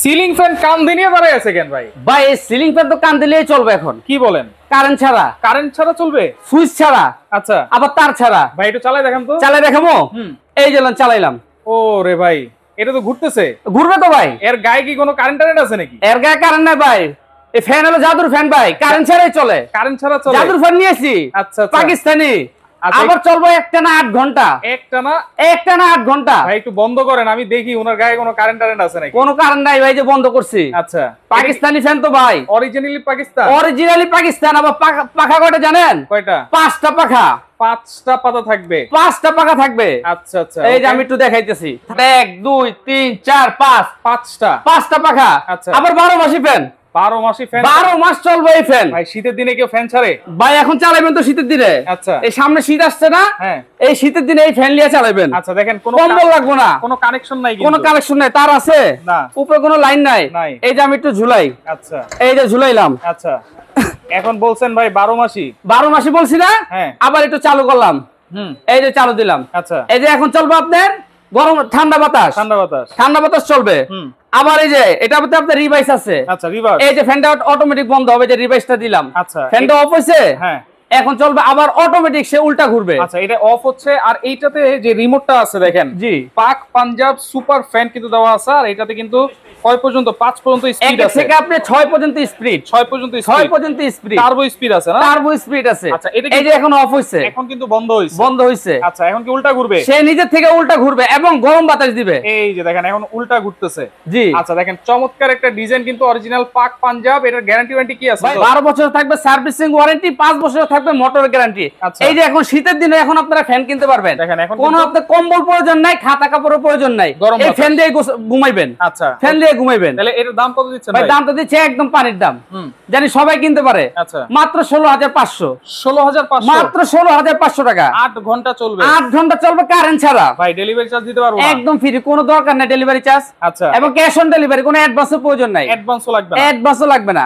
Ceiling fan কান দিয়ে দাঁড়ায় আছে কেন ভাই? ভাই এই সিলিং ফ্যান তো কান দিলেই চলবে এখন। কি বলেন? কারেন্ট ছাড়া। কারেন্ট ছাড়া চলবে? সুইচ ছাড়া। আচ্ছা, আবার তার ছাড়া। ভাই একটু চালাই দেখান তো। চালাই দেখাবো? এই যে চালাইলাম। ও রে ভাই, এটা তো ঘুরতেছে। ঘুরবে তো ভাই। এর গায়ে কি কোনো কারেন্ট টারেন্ট আছে নাকি? এর গায়ে কারেন্ট নাই ভাই। এই ফ্যান হলো জাদুর ফ্যান ভাই, কারেন্ট ছাড়াই চলে। কারেন্ট ছাড়া চলে? জাদুর ফ্যান নিয়েছি। আচ্ছা আচ্ছা, পাকিস্তানি। আচ্ছা, আবার চলবে একটানা 8 ঘন্টা। একটানা 8 ঘন্টা। ভাই একটু বন্ধ করেন, আমি দেখি ওনার গায়ে কোনো কারেন্ট টারেন্ট আছে নাকি। কোনো কারেন্ট নাই ভাই, যে বন্ধ করছি। আচ্ছা, পাকিস্তানি ফ্যান তো ভাই। অরিজিনালি পাকিস্তান? অরিজিনালি পাকিস্তান। আবার পাখা কয়টা জানেন? কয়টা? 5টা পাখা। 5টা পাতা থাকবে? 5টা পাখা থাকবে। আচ্ছা আচ্ছা, এই যে আমি একটু দেখাইতেছি। 1 2 3 4 5 5টা পাখা। আচ্ছা, আবার 12 মাসি ফ্যান। 12 মাসি ফ্যান? 12 মাস চলবে এই ফ্যান। ভাই শীতের দিনে কেউ ফ্যান ছাড়ে? ভাই এখন চালাবেন তো শীতের দিনে। আচ্ছা, এই সামনে শীত আসছে না? হ্যাঁ, এই শীতের দিনে এই ফ্যান নিয়ে চালাবেন। আচ্ছা দেখেন, কোনো কম্বল লাগবে না, কোনো কানেকশন নাই, কোনো কানেকশন নাই। তার আছে না, উপরে কোনো লাইন নাই। এই যে আমি একটু ঝুলাই। আচ্ছা, এই যে ঝুলাইলাম। আচ্ছা, এখন বলছেন ভাই 12 মাসি? 12 মাসি বলছি না? হ্যাঁ, আবার একটু চালু করলাম। এই যে চালু দিলাম। আচ্ছা, এই যে এখন চলবে আপনার গরম ঠান্ডা বাতাস। ঠান্ডা বাতাস চলবে। আবার এই যে এটা মধ্যে আপনার রিভাইস আছে। আচ্ছা, রিভার্স। এই যে ফ্যানটা অটোমেটিক বন্ধ হবে, যে রিভাইসটা দিলাম। আচ্ছা, ফ্যানটা অফ হইছে। হ্যাঁ, এখন চলবে আবার অটোমেটিক, সে উল্টা ঘুরবে। আচ্ছা, এটা অফ হচ্ছে। আর এইটাতে যে রিমোটটা আছে দেখেন, জি, পাক পাঞ্জাব সুপার ফ্যান কিন্তু দেওয়া আছে। আর এটাতে কিন্তু কয় পর্যন্ত? 5 পর্যন্ত স্পিড আছে। থেকে আপনি 6 পর্যন্ত স্পিড। 6 পর্যন্ত স্পিড? 6 পর্যন্ত স্পিড। টার্বো স্পিড আছে না? টার্বো স্পিড আছে। আচ্ছা, এটা এই যে এখন অফ হইছে, এখন কিন্তু বন্ধ হইছে। বন্ধ হইছে। আচ্ছা, এখন কি উল্টা ঘুরবে? সে নিজে থেকে উল্টা ঘুরবে এবং গরম বাতাস দিবে। এই যে দেখেন, এখন উল্টা ঘুরতেছে। জি, আচ্ছা দেখেন, চমৎকার একটা ডিজাইন কিন্তু, অরিজিনাল পাক পাঞ্জাব। এটার গ্যারান্টি ওয়ারেন্টি কি আছে? 12 বছর থাকবে সার্ভিসিং ওয়ারেন্টি, 5 বছর থাকবে মোটর গ্যারান্টি। এই যে এখন শীতের দিনে এখন আপনারা ফ্যান কিনতে পারবেন। দেখেন, এখন কোনো আপনার কম্বল প্রয়োজন নাই, খাতা কাপড়ের প্রয়োজন নাই। এই ফ্যান দিয়ে ঘুমাইবেন। আচ্ছা, ফ্যান দিয়ে ঘুমাইবেন। তাহলে এর দাম কত দিচ্ছেন ভাই? ভাই? দাম তো দিচ্ছে একদম পানির দাম, জানি সবাই কিনতে পারে। আচ্ছা, মাত্র 16,500। 16,500? মাত্র 16,500 টাকা। 8 ঘন্টা চলবে? 8 ঘন্টা চলবে কারেন্ট ছাড়া। ভাই ডেলিভারি চার্জ দিতে পারবো না? একদম ফ্রি, কোনো দরকার নাই ডেলিভারি চার্জ। আচ্ছা, এবং ক্যাশ অন ডেলিভারি, কোনো অ্যাডভান্সের প্রয়োজন নাই। অ্যাডভান্সও লাগবে না? অ্যাডভান্সও লাগবে না।